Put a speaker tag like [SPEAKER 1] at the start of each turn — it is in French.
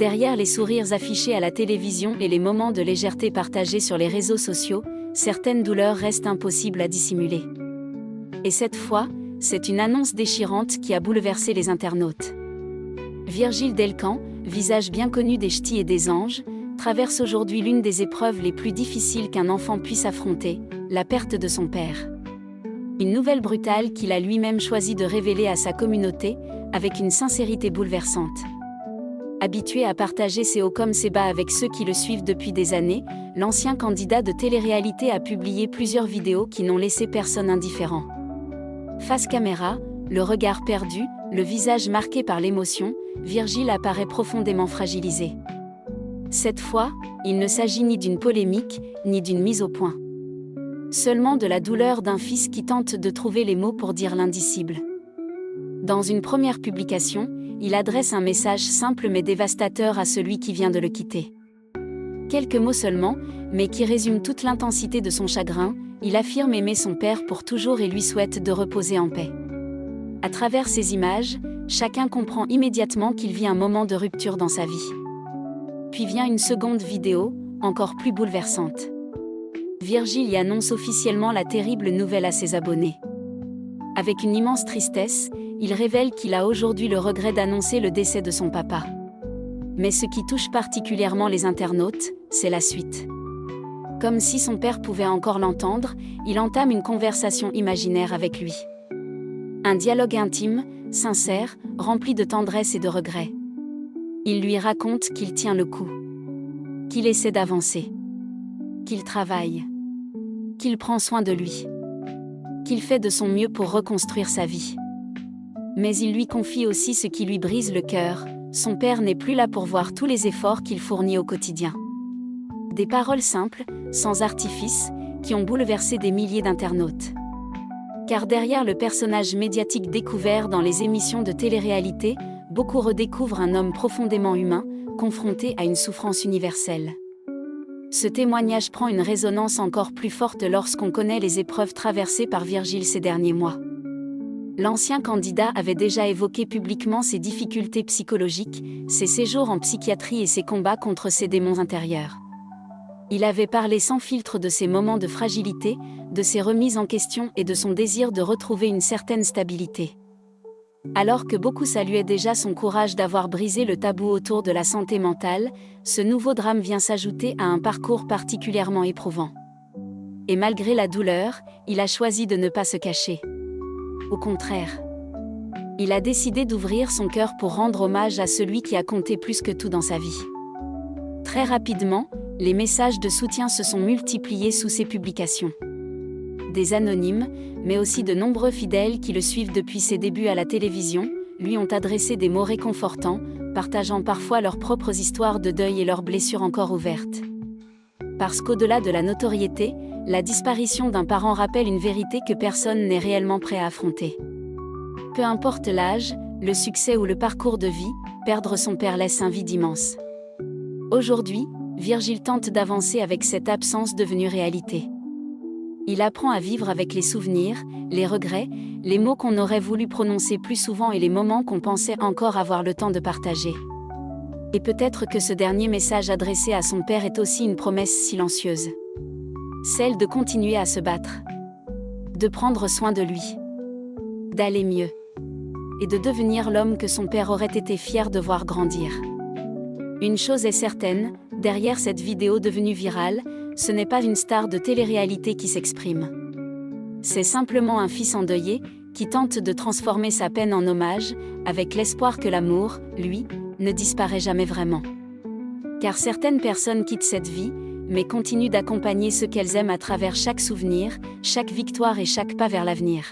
[SPEAKER 1] Derrière les sourires affichés à la télévision et les moments de légèreté partagés sur les réseaux sociaux, certaines douleurs restent impossibles à dissimuler. Et cette fois, c'est une annonce déchirante qui a bouleversé les internautes. Virgile Delcan, visage bien connu des ch'tis et des anges, traverse aujourd'hui l'une des épreuves les plus difficiles qu'un enfant puisse affronter, la perte de son père. Une nouvelle brutale qu'il a lui-même choisi de révéler à sa communauté, avec une sincérité bouleversante. Habitué à partager ses hauts comme ses bas avec ceux qui le suivent depuis des années, l'ancien candidat de télé-réalité a publié plusieurs vidéos qui n'ont laissé personne indifférent. Face caméra, le regard perdu, le visage marqué par l'émotion, Virgile apparaît profondément fragilisé. Cette fois, il ne s'agit ni d'une polémique, ni d'une mise au point. Seulement de la douleur d'un fils qui tente de trouver les mots pour dire l'indicible. Dans une première publication, il adresse un message simple mais dévastateur à celui qui vient de le quitter. Quelques mots seulement, mais qui résument toute l'intensité de son chagrin, il affirme aimer son père pour toujours et lui souhaite de reposer en paix. À travers ces images, chacun comprend immédiatement qu'il vit un moment de rupture dans sa vie. Puis vient une seconde vidéo, encore plus bouleversante. Virgile y annonce officiellement la terrible nouvelle à ses abonnés. Avec une immense tristesse, il révèle qu'il a aujourd'hui le regret d'annoncer le décès de son papa. Mais ce qui touche particulièrement les internautes, c'est la suite. Comme si son père pouvait encore l'entendre, il entame une conversation imaginaire avec lui. Un dialogue intime, sincère, rempli de tendresse et de regrets. Il lui raconte qu'il tient le coup, qu'il essaie d'avancer, qu'il travaille, qu'il prend soin de lui, qu'il fait de son mieux pour reconstruire sa vie. Mais il lui confie aussi ce qui lui brise le cœur, son père n'est plus là pour voir tous les efforts qu'il fournit au quotidien. Des paroles simples, sans artifice, qui ont bouleversé des milliers d'internautes. Car derrière le personnage médiatique découvert dans les émissions de télé-réalité, beaucoup redécouvrent un homme profondément humain, confronté à une souffrance universelle. Ce témoignage prend une résonance encore plus forte lorsqu'on connaît les épreuves traversées par Virgile ces derniers mois. L'ancien candidat avait déjà évoqué publiquement ses difficultés psychologiques, ses séjours en psychiatrie et ses combats contre ses démons intérieurs. Il avait parlé sans filtre de ses moments de fragilité, de ses remises en question et de son désir de retrouver une certaine stabilité. Alors que beaucoup saluaient déjà son courage d'avoir brisé le tabou autour de la santé mentale, ce nouveau drame vient s'ajouter à un parcours particulièrement éprouvant. Et malgré la douleur, il a choisi de ne pas se cacher. Au contraire, il a décidé d'ouvrir son cœur pour rendre hommage à celui qui a compté plus que tout dans sa vie. Très rapidement, les messages de soutien se sont multipliés sous ses publications. Des anonymes, mais aussi de nombreux fidèles qui le suivent depuis ses débuts à la télévision, lui ont adressé des mots réconfortants, partageant parfois leurs propres histoires de deuil et leurs blessures encore ouvertes. Parce qu'au-delà de la notoriété, la disparition d'un parent rappelle une vérité que personne n'est réellement prêt à affronter. Peu importe l'âge, le succès ou le parcours de vie, perdre son père laisse un vide immense. Aujourd'hui, Virgile tente d'avancer avec cette absence devenue réalité. Il apprend à vivre avec les souvenirs, les regrets, les mots qu'on aurait voulu prononcer plus souvent et les moments qu'on pensait encore avoir le temps de partager. Et peut-être que ce dernier message adressé à son père est aussi une promesse silencieuse. Celle de continuer à se battre. De prendre soin de lui. D'aller mieux. Et de devenir l'homme que son père aurait été fier de voir grandir. Une chose est certaine, derrière cette vidéo devenue virale, ce n'est pas une star de télé-réalité qui s'exprime. C'est simplement un fils endeuillé, qui tente de transformer sa peine en hommage, avec l'espoir que l'amour, lui, ne disparaît jamais vraiment. Car certaines personnes quittent cette vie, mais continuent d'accompagner ceux qu'elles aiment à travers chaque souvenir, chaque victoire et chaque pas vers l'avenir.